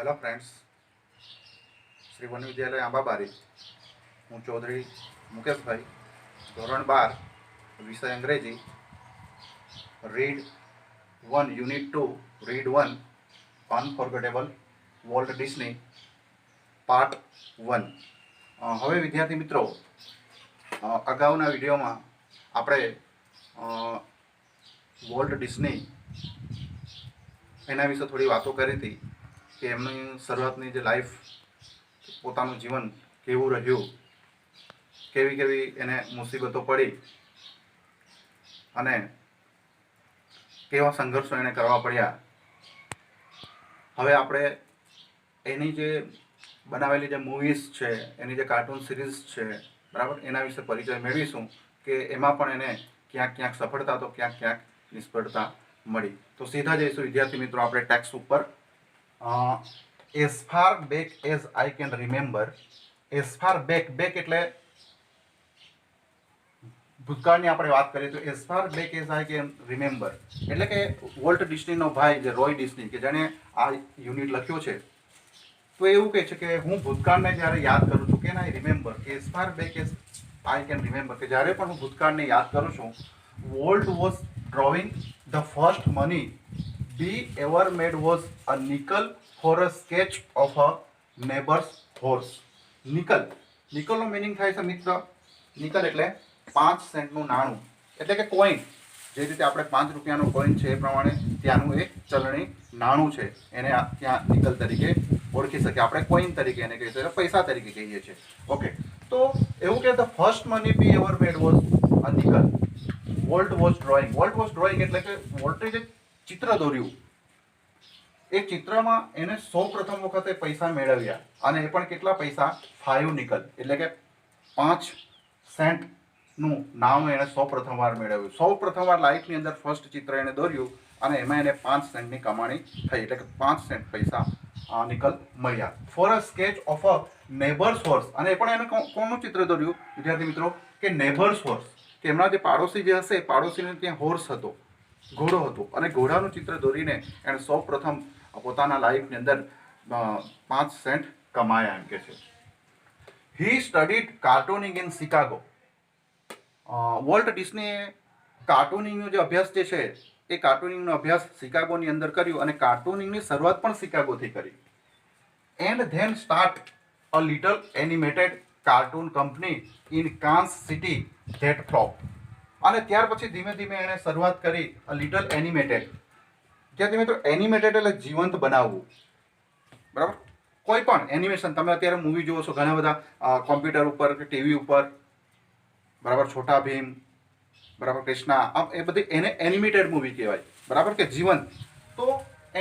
Hello friends, Shri one विद्यालय आंबाबारी। हूँ चौधरी मुकेश भाई, धोरण 12, विषय अंग्रेजी, read 1, unit 2, read 1, unforgettable Walt Disney, part 1। હવે વિદ્યાર્થી મિત્રો, અગાઉના વિડીયોમાં આપણે વોલ્ટ ડિસ્ની એના વિશે થોડી વાતો કરી હતી કે એમની શરૂઆતની જે લાઈફ, પોતાનું જીવન કેવું રહ્યું, કેવી કેવી એને મુસીબતો પડી અને કેવા સંઘર્ષો એને કરવા પડ્યા। હવે આપણે એની જે બનાવેલી જે મૂવીઝ છે, એની જે કાર્ટૂન સિરીઝ છે, બરાબર, એના વિશે પરિચય મેળવીશું કે એમાં પણ એને ક્યાંક ક્યાંક સફળતા તો ક્યાંક ક્યાંક નિષ્ફળતા મળી। તો સીધા જઈશું વિદ્યાર્થી મિત્રો આપણે ટેક્સ્ટ ઉપર। As far back as I can remember, as far back એટલે ભૂતકાળની આપણે વાત કરીએ તો as far back as I can remember એટલે કે વોલ્ટ ડિસ્નીનો ભાઈ જે રોય ડિસ્ની કે જેણે આ યુનિટ લખ્યો છે, તો એવું કહે છે કે હું ભૂતકાળને જ્યારે યાદ કરું છું કે I remember, as far back as I can remember કે જ્યારે પણ હું ભૂતકાળને યાદ કરું છું, Walt was drawing the first money be ever made was a nickel for a sketch of a neighbour's horse. નિકલનો મિનિંગ થાય છે મિત્ર, નિકલ એટલે 5 સેન્ટનું નાણું એટલે કે કોઈન। જે રીતે આપણે 5 રૂપિયાનો કોઈન છે એ પ્રમાણે ત્યાંનું એક ચલણી નાણું છે, એને ત્યાં નિકલ તરીકે ઓળખી શકીએ આપણે, કોઈન તરીકે એને કહીએ છીએ, પૈસા તરીકે કહીએ છીએ। ઓકે, તો એવું કે the first money be ever made was a nickel. Walt was drawing એટલે કે વોલ્ટે જે ચિત્ર દોર્યું, એ ચિત્રમાં એને સૌ પ્રથમ વખતે પૈસા મેળવ્યા, અને એ પણ કેટલા પૈસા? 5 નિકલ એટલે કે 5 સેન્ટનું નાણું એને સૌ પ્રથમવાર મેળવ્યું। સૌ પ્રથમવાર લાઈફની અંદર ફર્સ્ટ ચિત્ર એને દોર્યું અને એમાં એને 5 સેન્ટની કમાણી થઈ, એટલે કે 5 સેન્ટ પૈસા નિકલ મળ્યા। Four a sketch of a neighbour's horse, અને એ પણ એને કોનું ચિત્ર દોર્યું વિદ્યાર્થી મિત્રો? કે નેબર્સ હોર્સ, કે એમના જે પાડોશી જે હશે, પાડોશીને ત્યાં હોર્સ હતો, ઘોડો હતો, અને ઘોડાનું ચિત્ર દોરીને એણે સૌ પ્રથમ પોતાના લાઈફની અંદર 5 સેન્ટ કમાયા એમ કે છે। હી સ્ટડીડ કાર્ટૂનિંગ ઇન શિકાગો। વોલ્ટ ડિસ્નીએ કાર્ટૂનિંગનો જે અભ્યાસ જે છે, એ કાર્ટૂનિંગનો અભ્યાસ શિકાગોની અંદર કર્યો, અને કાર્ટૂનિંગની શરૂઆત પણ શિકાગોથી કરી। And then start a little animated cartoon company in Cannes city that flop. અને ત્યાર પછી ધીમે ધીમે એણે શરૂઆત કરી અ લિટલ એનિમેટેડ। જ્યાં મિત્રો એનિમેટેડ એટલે જીવંત બનાવવું, બરાબર? કોઈ પણ એનિમેશન, તમે અત્યારે મૂવી જુઓ છો ઘણા બધા કોમ્પ્યુટર ઉપર કે ટીવી ઉપર, બરાબર, છોટા ભીમ, બરાબર, કૃષ્ણા, એ બધી એને એનિમેટેડ મૂવી કહેવાય, બરાબર, કે જીવંત। તો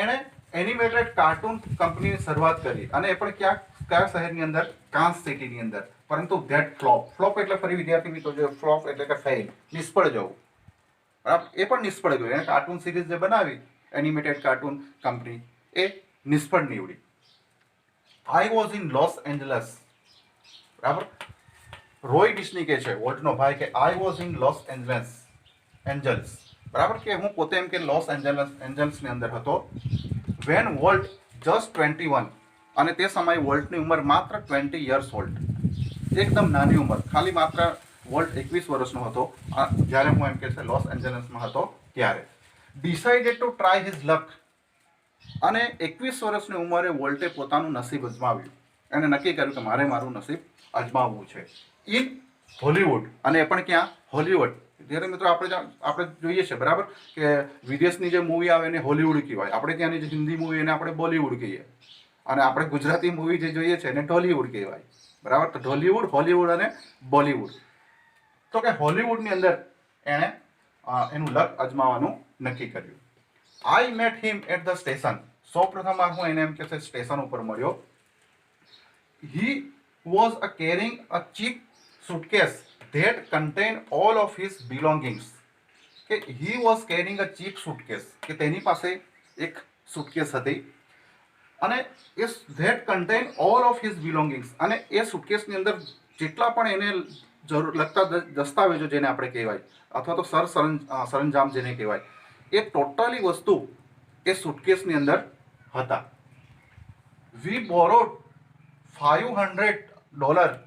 એણે એનિમેટેડ કાર્ટૂન કંપનીની શરૂઆત કરી, અને એ પણ કયા શહેરની અંદર? કાન્સ સિટીની અંદર। પરંતુ ધેટ ફ્લોપ એટલે ફરી વિદ્યાર્થી મિત્રો, જે ફ્લોપ એટલે કે ફેલ, નિષ્ફળ જવું, બરાબર, એ પણ નિષ્ફળ ગયું। એને કાર્ટૂન સિરીઝ જે બનાવી એનિમેટેડ કાર્ટૂન કંપની, એ નિષ્ફળ નીવડી। I was in Los Angeles, બરાબર, રોય ડિસ્ની કે છે, વોલ્ટનો ભાઈ, કે I was in Los Angeles, બરાબર, કે હું પોતે એમ કે લોસ એન્જલ્સની અંદર હતો। વેન વોલ્ટ જસ્ટ 21, અને તે સમયે વોલ્ટની ઉંમર માત્ર 20 યર્સ ઓલ્ડ, એકદમ નાની ઉંમર, ખાલી માત્ર વોલ્ટ 21 વર્ષનો હતો જ્યારે હું એમ કે છે લોસ એન્જલસમાં હતો ત્યારે। ડિસાઇડેડ ટુ ટ્રાય હિઝ લક, અને 21 વર્ષની ઉંમરે વોલ્ટે પોતાનું નસીબ અજમાવ્યું। એને નક્કી કર્યું કે મારે મારું નસીબ અજમાવવું છે ઇન હોલિવૂડ, અને એ પણ ક્યાં? હોલિવૂડ। જ્યારે મિત્રો આપણે જોઈએ છે, બરાબર, કે વિદેશની જે મૂવી આવે એને હોલિવૂડ કહેવાય, આપણે ત્યાંની જે હિન્દી મૂવી એને આપણે બોલિવૂડ કહીએ, અને આપણે ગુજરાતી મૂવી જે જોઈએ છે એને ઢોલિવૂડ કહેવાય, બરાબર। તો ઢોલિવૂડ, હોલિવૂડ અને બોલિવૂડ। તો કે હોલિવૂડની અંદર એણે એનું લક અજમાવાનું નક્કી કર્યું। I met him at the station, સૌ પ્રથમ વાર હું એને એમ કે છે સ્ટેશન ઉપર મળ્યો। He was carrying a cheap suitcase that contained all of his belongings, કે he was carrying a cheap suitcase, કે તેની પાસે એક સુટકેસ હતી, અને એ that contained all of his belongings, અને એ સુટકેસની અંદર જેટલા પણ એને જરૂર લગતા દસ્તાવેજો જેને આપણે કહેવાય, અથવા તો સરંજામ જેને કહેવાય, એ ટોટલી વસ્તુ એ સુટકેસની અંદર હતા। વી બોરોડ $500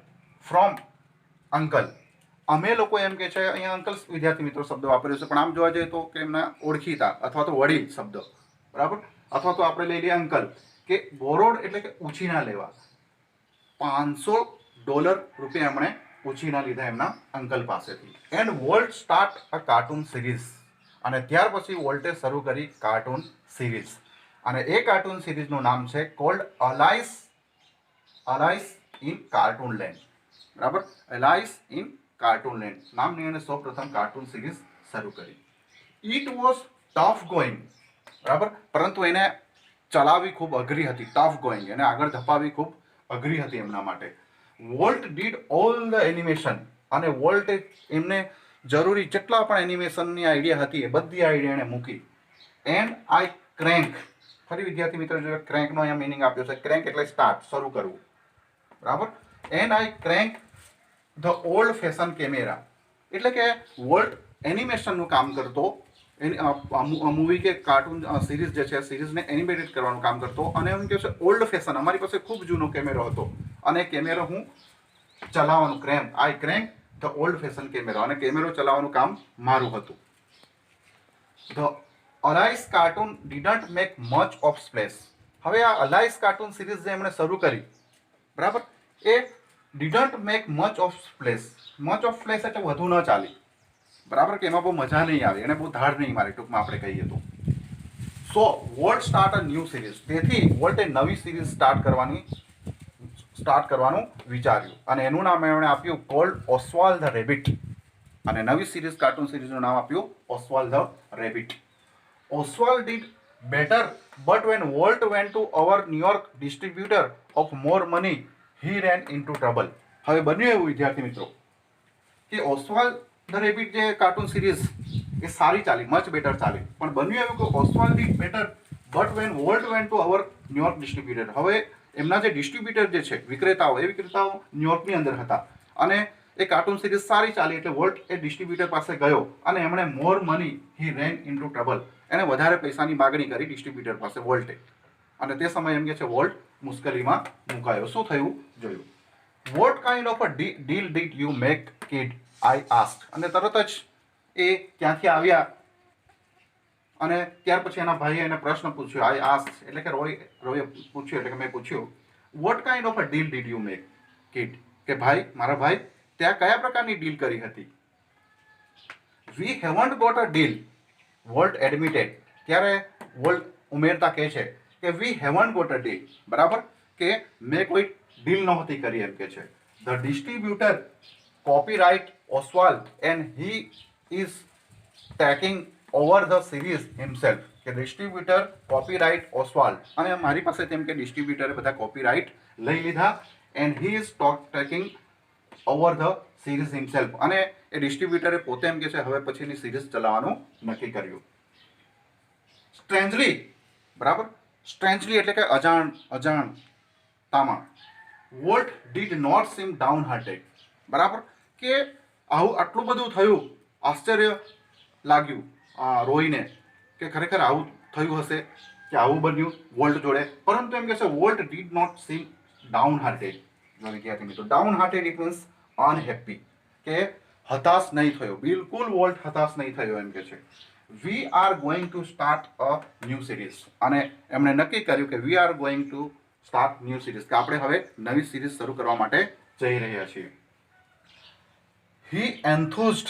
ફ્રોમ અંકલ. અમે લોકો એમ કે છે, અહીંયા અંકલ વિદ્યાર્થી મિત્રો શબ્દ વાપર્યો છે, પણ આમ જોવા જઈએ તો કે એમના ઓળખીતા અથવા તો વડીલ શબ્દ, બરાબર, અથવા તો આપણે લઈ લઈએ અંકલ, કે બોરોડ એટલે કે ઉછીના લેવા. $500 એમણે ઉછીના લીધા એમના અંકલ પાસેથી. And volt start a cartoon series, અને ત્યાર પછી વોલ્ટે શરૂ કરી કાર્ટૂન સિરીઝ, અને એ કાર્ટૂન સિરીઝનું નામ છે કોલ્ડ અલાઇસ ઇન કાર્ટૂન લેન્ડ. બરાબર, અલાઇસ ઇન કાર્ટૂન લેન્ડ નામની એને સૌપ્રથમ કાર્ટૂન સિરીઝ શરૂ કરી. ઇટ વોઝ ટફ ગોઈંગ, બરાબર, પરંતુ એને ચલાવવી ખૂબ અઘરી હતી. ટફ ગોઈંગ, એને આગળ ધપાવવી ખૂબ અઘરી હતી એમના માટે. Volt did all the animation, અને વોલ્ટે એમને જરૂરી જેટલા પણ એનિમેશનની આઈડિયા હતી એ બધી આઈડિયા એને મૂકી. એન્ડ આઈ ક્રેન્ક, ફરી વિદ્યાર્થી મિત્રો જો ક્રેન્કનો અહીંયા મિનિંગ આપ્યો છે. ક્રેન્ક એટલે સ્ટાર્ટ, શરૂ કરવું, બરાબર. And I crank the old fashion camera, એટલે કે વોલ્ટ એનિમેશનનું કામ કરતો, મૂવી કે કાર્ટૂન સિરીઝ જે છે સિરીઝને એનિમેટેડ કરવાનું કામ કરતો, અને એમ કહે છે ઓલ્ડ ફેશન, અમારી પાસે ખૂબ જૂનો કેમેરો હતો અને કેમેરો હું ચલાવવાનું, આઈ ક્રેન્ક ધ ઓલ્ડ ફેશન કેમેરો, અને કેમેરો ચલાવવાનું કામ મારું હતું. The અલાઇસ cartoon didn't make much of splash. હવે આ અલાઇસ કાર્ટૂન સિરીઝ જે એમણે શરૂ કરી, બરાબર, એ didn't make much of splash. Much of splash એટલે વધુ ન ચાલી, બરાબર, કે એમાં બહુ મજા નહીં આવે, એને બહુ ધાડ નહીં મારે, ટૂંકમાં આપણે કહીએ તો. So Walt start a new series, તેથી વોલ્ટે નવી સિરીઝ સ્ટાર્ટ કરવાનું વિચાર્યું, અને એનું નામ એમણે આપ્યું કોલ્ડ ઓસ્વાલ્ડ ધ રેબિટ, અને નવી સિરીઝ કાર્ટૂન સિરીઝનું નામ આપ્યું Oswald the rabbit. Oswald did better, but when Walt went to our New York distributor of more money, he ran into trouble. હવે બન્યું એવું વિદ્યાર્થી મિત્રો કે ઓસ્વાલ્ડ ધ રેબિટ જે કાર્ટૂન સિરીઝ એ સારી ચાલી, મચ બેટર ચાલી, પણ બન્યું એવું કે Oswald did better but when Walt went to our New York distributor. હવે એમના જે ડિસ્ટ્રીબ્યુટર જે છે, વિક્રેતાઓ, એ વિક્રેતાઓ ન્યુયોર્કની અંદર હતા, અને એ કાર્ટૂન સિરીઝ સારી ચાલી એટલે વોલ્ટ એ ડિસ્ટ્રીબ્યુટર પાસે ગયો, અને એમણે more money he ran into trouble, એને વધારે પૈસાની માગણી કરી ડિસ્ટ્રીબ્યુટર પાસે વોલ્ટે, અને તે સમયે એમ કે છે વોલ્ટ મુશ્કેલીમાં મુકાયો. શું થયું જોયું. What kind of a deal did you make kid, I asked. અને તરત જ એ ત્યાંથી આવ્યા, અને ત્યાર પછી એના ભાઈએ એને પ્રશ્ન પૂછ્યો. આઈ આસ્ક્ડ એટલે કે રોયે પૂછ્યું, એટલે કે મેં પૂછ્યું, what kind of a deal did you make kid, કે ભાઈ, મારા ભાઈ, ત્યાં કયા પ્રકારની ડીલ કરી હતી. We haven't got a deal, Walt admitted. ત્યારે વોલ્ટ ઉમેરતા કહે છે કે we haven't got a deal, બરાબર, કે મેં કોઈ ડીલ નહોતી કરી, એમ કે છે. The distributor copyright Oswald and he is taking over the series himself, કે ડિસ્ટ્રીબ્યુટર કોપીરાઇટ ઓસ્વાલ્ડ, અને મારી પાસે તેમ કે ડિસ્ટ્રીબ્યુટરે બધા કોપીરાઇટ લઈ લીધા, and he is taking over the series himself, અને એ ડિસ્ટ્રીબ્યુટરે પોતે એમ કે છે હવે પછીની સિરીઝ ચલાવવાનું નક્કી કર્યું. સ્ટ્રેન્જલી, બરાબર, સ્ટ્રેન્જલી એટલે કે અજાણતામાં. Walt did not seem downhearted, બરાબર, કે આવું આટલું બધું થયું, આશ્ચર્ય લાગ્યું રોઈને, કે ખરેખર આવું થયું હશે, કે આવું બન્યું વોલ્ટ જોડે, પરંતુ એમ કે છે Walt did not seem downhearted. વિદ્યાર્થી મિત્રો, downhearted it means unhappy, કે હતાશ નહીં થયો, બિલકુલ વોલ્ટ હતાશ નહીં થયો, એમ કે છે. We are going to start a new series, અને એમણે નક્કી કર્યું કે we are going to start new series, કે આપણે હવે નવી સિરીઝ શરૂ કરવા માટે જઈ રહ્યા છીએ. હી એન્થુઝડ,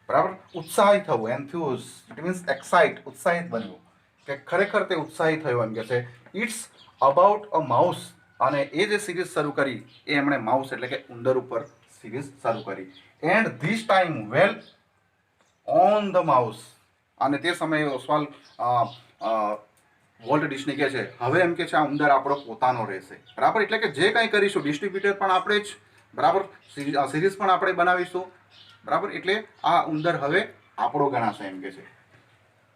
બરાબર, ઉત્સાહિત થવું, એન્થ્યુઝ ઇટ મીન્સ એક્સાઇટ, ઉત્સાહિત બનવું, કે ખરેખર તે ઉત્સાહિત થયો, એમ કે છે. ઇટ્સ અબાઉટ અ માઉસ, અને એ જે સિરીઝ શરૂ કરી એ એમણે માઉસ એટલે કે ઉંદર ઉપર સિરીઝ શરૂ કરી. And this time well on the mouse, અને તે સમયે ઓસ્વાલ્ડ વોલ્ટ ડિસ્ની કહે છે હવે એમ કે છે આ ઉંદર આપણો પોતાનો રહેશે, બરાબર, એટલે કે જે કંઈ કરીશું ડિસ્ટ્રીબ્યુટર પણ આપણે જ, બરાબર, સિરીઝ પણ આપણે બનાવીશું, બરાબર, એટલે આ ઉંદર હવે આપણો ગણાશે, એમ કે છે.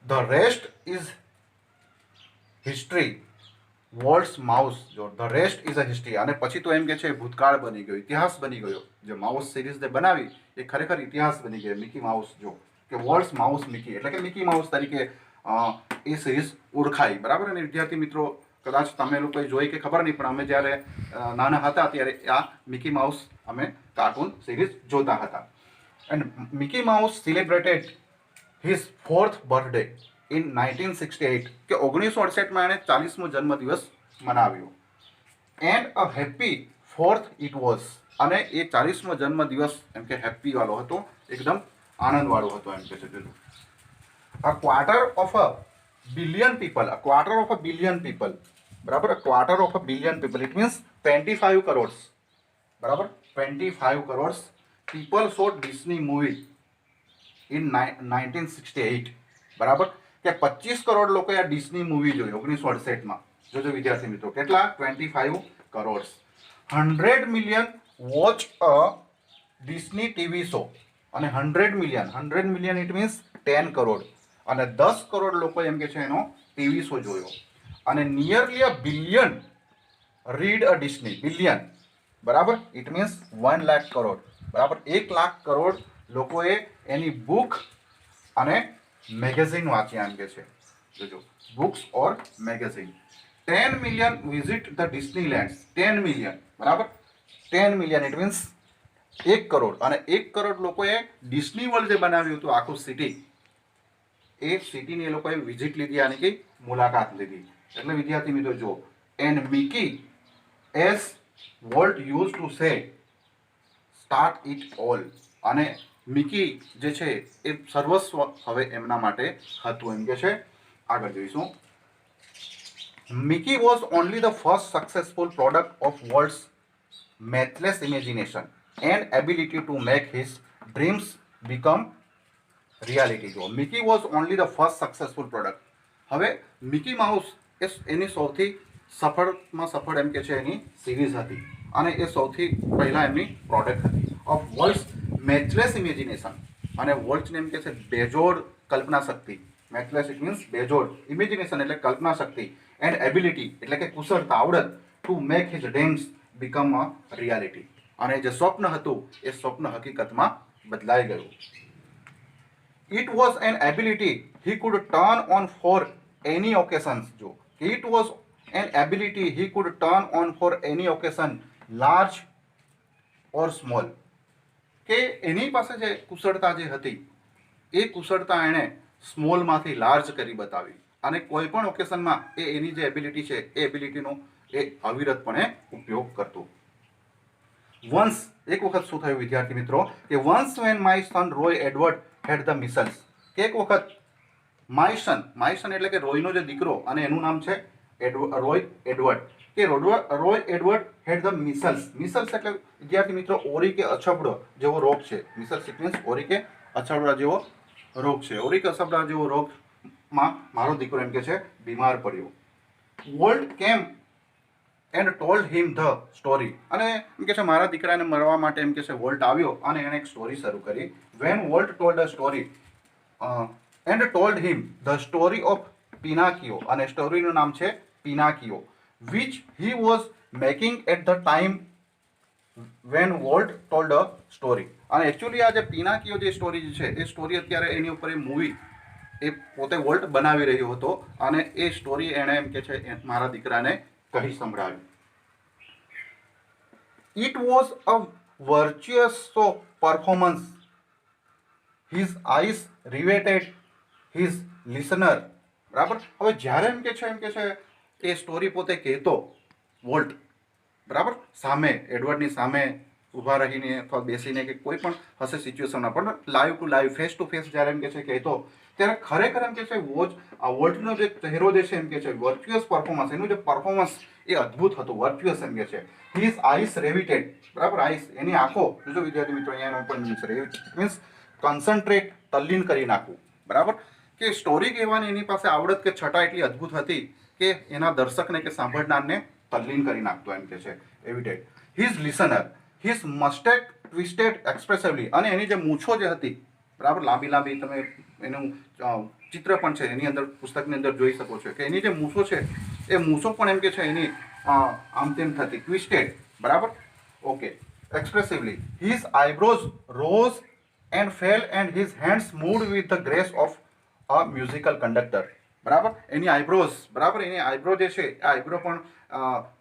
The rest is history, Walt's mouse, જો the rest is a history, અને પછી તો એમ કે છે ભૂતકાળ બની ગયો, ઇતિહાસ બની ગયો. જે માઉસ સિરીઝ જે બનાવી એ ખરેખર ઇતિહાસ બની ગયો. મિકી માઉસ, જો કે વોલ્ટ્સ માઉસ મિકી, એટલે કે મિકી માઉસ તરીકે એ સિરીઝ ઓળખાઈ, બરાબર. અને વિદ્યાર્થી મિત્રો, કદાચ તમે લોકોએ જોઈ કે ખબર નહીં, પણ અમે જ્યારે નાના હતા ત્યારે આ મિકી માઉસ અમે કાર્ટૂન સિરીઝ જોતા હતા. And Mickey mouse celebrated his 4th birthday in 1968, કે 1968 એણે 40મો જન્મદિવસ મનાવ્યો. And a happy 4th it was, અને એ 40મો જન્મદિવસ એમ કે હેપી વાળો હતો, એકદમ આનંદવાળો હતો એમ કે છે. A quarter of a billion people, a quarter of a billion people, બરાબર, a quarter of a billion people, it means 25 crore, બરાબર, 25 crore people so Disney movie in 1968, બરાબર, કે 25 કરોડ લોકોએ આ ડિસ્ની મૂવી જોઈ 1968માં. જોજો વિદ્યાર્થી મિત્રો, કેટલા? 25 crore. 100 million watch a Disney TV show, અને 100 મિલિયન ઇટ મીન્સ 10 કરોડ, અને 10 કરોડ લોકો એમ કે છે એનો ટીવી શો જોયો. અને nearly a billion read a Disney, billion, બરાબર, ઇટ મીન્સ 1 લાખ કરોડ, બરાબર, 1 લાખ કરોડ લોકોએ એની બુક અને મેગેઝિન વાંચ્યા એમ કે છે. જોજો, books or magazine. 10 million visit the Disneyland, 10 million, બરાબર, 10 મિલિયન ઇટ મીન્સ 1 કરોડ, અને 1 કરોડ લોકોએ ડિસ્ની વર્લ્ડ જે બનાવ્યું હતું આખું સિટી, એ સિટીની એ લોકોએ વિઝિટ લીધી, આની કે મુલાકાત લીધી. એટલે વિદ્યાર્થી મિત્રો જો, and Mickey as volt use to say start it all, અને મિકી જે છે એ સર્વસ્વ હવે એમના માટે હતું એમ કે છે. આગળ જોઈશું. Mickey was only the first successful product of world's matchless imagination and ability to make his dreams become reality. જો Mickey was only the first successful product. હવે મિકી માઉસ એ એની સૌથી સફળમાં સફળ એમ કે છે એની સિરીઝ હતી, અને એ સૌથી પહેલાં એમની પ્રોડક્ટ હતી ઓફ વર્લ્ડ્સ મેચલેસ ઇમેજિનેશન, અને વર્લ્ડ્સને એમ કે છે બેજોડ કલ્પના શક્તિ. મેચલેસ ઇટ મીન્સ બેજોડ, ઇમેજિનેશન એટલે કલ્પના શક્તિ, એન્ડ એબિલિટી એટલે કે કુશળતા, આવડત, to make his dreams become a reality, અને જે સ્વપ્ન હતું એ સ્વપ્ન હકીકતમાં બદલાઈ ગયું. It was an ability he could turn on for any occasions. જો, it was an ability he could turn on for any occasion, large or small, કે એની પાસે જે કુશળતા જે હતી એ કુશળતા એણે સ્મોલમાંથી લાર્જ કરી બતાવી, અને કોઈ પણ ઓકેશનમાં એ એની જે એબિલિટી છે એ એબિલિટીનો એ અવિરતપણે ઉપયોગ કરતો. વન્સ, એક વખત શું થયું વિદ્યાર્થી મિત્રો, કે once when my son Roy Edward had the measles, કે એક વખત માય સન એટલે કે રોયનો જે દીકરો, અને એનું નામ છે રોય એડવર્ડ, કે રોય એડવર્ડ હેડ ધ મિસલ્સ. મિસલ્સ એટલે વિદ્યાર્થી મિત્રો ઓરી કે અછબડો જેવો રોગ છે. મિસલ્સ ઇટ મીન્સ ઓરી કે અછબડા જેવો રોગ છે. ઓરી કે અછબડા જેવો રોગમાં મારો દીકરો એમ કે છે બીમાર પડ્યો. વોલ્ટ કેમ and told him the story, અને એમ કે છે મારા દીકરાને મરવા માટે એમ કે છે વોલ્ટ આવ્યો અને એણે એક સ્ટોરી શરૂ કરી. When Walt told a story and told him the story of Pinocchio, અને સ્ટોરીનું નામ છે Pinocchio, which he was making at the time when Walt told a story. અને એકચ્યુઅલી આ જે પિનાકિયો જે સ્ટોરી છે એ સ્ટોરી અત્યારે એની ઉપર એ મૂવી એ પોતે વોલ્ટ બનાવી રહ્યો હતો, અને એ સ્ટોરી એણે એમ કે છે મારા દીકરાને કહી સંભળાવ્યું. It was a virtuous performance, his eyes riveted his listener, બરાબર. હવે જ્યારે એમ કે છે એ સ્ટોરી પોતે કહેતો વોલ્ટ, બરાબર, સામે એડવર્ડની સામે ઊભા રહીને અથવા બેસીને કે કોઈ પણ હશે સિચ્યુએશનમાં, પણ live to live, face to face જ્યારે એમ કે છે કહેતો, ત્યારે ખરેખર એમ કે છે વોલ્ટનો જે ચહેરો જે છે એમ કે છે વર્ચ્યુઅસ પરફોર્મન્સ, એનું જે પરફોર્મન્સ એ અદ્ભુત હતું, વર્ચ્યુઅસ એમ કે છે. હિઝ આઈસ રેવિટેડ, બરાબર, આઈસ એની આંખો, જો વિદ્યાર્થી મિત્રો અહીંયા પણ મીન્સ કન્સન્ટ્રેટ, તલ્લીન કરી નાખવું, બરાબર, કે સ્ટોરી કહેવાની એની પાસે આવડત કે છટા એટલી અદ્ભુત હતી કે એના દર્શકને કે સાંભળનારને તલ્લીન કરી નાખતો એમ કે છે. એવિટેડ હિઝ લિસનર, હિઝ મસ્ટેક ટ્વિસ્ટેડ એક્સપ્રેસિવલી, અને એની જે મૂછો જે હતી, બરાબર, લાંબી લાંબી, તમે એનું ચિત્ર પણ છે એની અંદર, પુસ્તકની અંદર જોઈ શકો છો કે એની જે મૂછો છે એ મૂછો પણ એમ કે છે એની આમ તેમ થતી, ટ્વિસ્ટેડ, બરાબર, okay, expressively. His eyebrows rose and fell and his hands moved with the grace of a musical conductor. બરાબર. એની આઈબ્રોઝ, બરાબર, એની આઈબ્રો જે છે આ આઈબ્રો પણ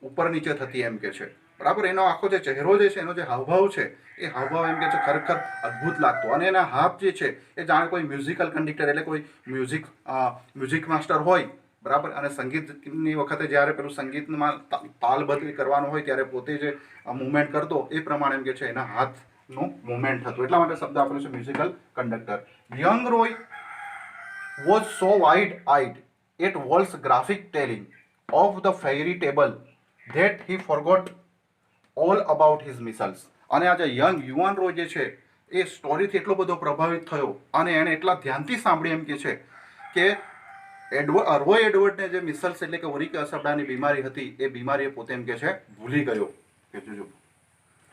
ઉપર નીચે થતી એમ કે છે, બરાબર. એનો આખો જે ચહેરો જે છે, એનો જે હાવભાવ છે, એ હાવભાવ એમ કે છે ખરેખર અદ્ભુત લાગતો. અને એના હાથ જે છે એ જાણે કોઈ મ્યુઝિકલ કંડક્ટર, એટલે કોઈ મ્યુઝિક માસ્ટર હોય, બરાબર. અને સંગીતની વખતે જ્યારે પેલું સંગીતમાં તાલબદ્ધ કરવાનું હોય ત્યારે પોતે જે મુવમેન્ટ કરતો એ પ્રમાણે એમ કે છે એના હાથનું મુવમેન્ટ થતું. એટલા માટે શબ્દ આપેલો છે musical conductor. Young Roy was so wide-eyed at Wall's graphic telling of the fairy tale that he forgot all about his missiles. અને આ જે યુવાન રોય જે છે એ સ્ટોરીથી એટલો બધો પ્રભાવિત થયો અને એણે એટલા ધ્યાનથી સાંભળી એમ કે છે કે રોય એડવર્ડને જે મિસલ્સ એટલે કે ઓરિક અસબડાની બીમારી હતી એ બીમારી પોતે એમ કે છે ભૂલી ગયો.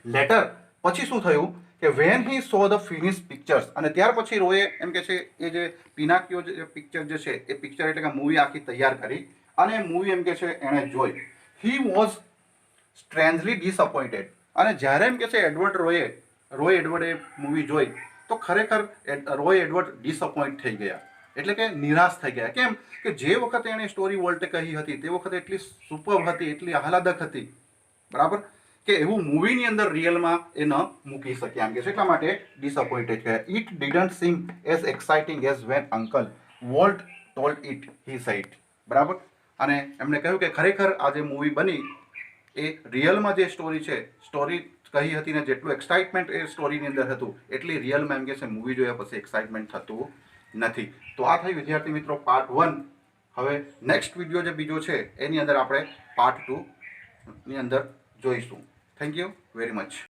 લેટર પછી શું થયું કે when he so the finish pictures, અને ત્યાર પછી રોયે એમ કે છે એ જે પિનાકિયો જે પિક્ચર જે છે એ પિક્ચર એટલે કે મૂવી આખી તૈયાર કરી અને મૂવી એમ કે છે એણે જોઈ. He was strangely disappointed. અને જ્યારે એમ કે છે રોય એડવર્ડે મૂવી જોઈ તો ખરેખર રોય એડવર્ડ ડિસઅપોઇન્ટ થઈ ગયા, એટલે કે નિરાશ થઈ ગયા. કેમ કે જે વખતે એણે સ્ટોરી વોલ્ટે કહી હતી તે વખતે એટલી સુપર હતી, એટલી આહલાદક હતી, બરાબર, કે એવું મૂવીની અંદર રિયલમાં એ ન મૂકી શક્યા એમ કે છે. એટલા માટે ડિસઅપોઇન્ટેડ થયા. It didn't seem as exciting as when uncle Walt told it, he said, બરાબર. અને એમણે કહ્યું કે ખરેખર આ જે મૂવી બની એ રિયલમાં જે સ્ટોરી કહી હતી ને જેટલું એક્સાઇટમેન્ટ એ સ્ટોરીની અંદર હતું એટલી રિયલમાં એમ કે છે મૂવી જોયા પછી એક્સાઇટમેન્ટ થતું નથી. તો આ થઈ વિદ્યાર્થી મિત્રો પાર્ટ 1. હવે નેક્સ્ટ વિડીયો જે બીજો છે એની અંદર આપણે પાર્ટ 2 ની અંદર જોઈશું. Thank you very much.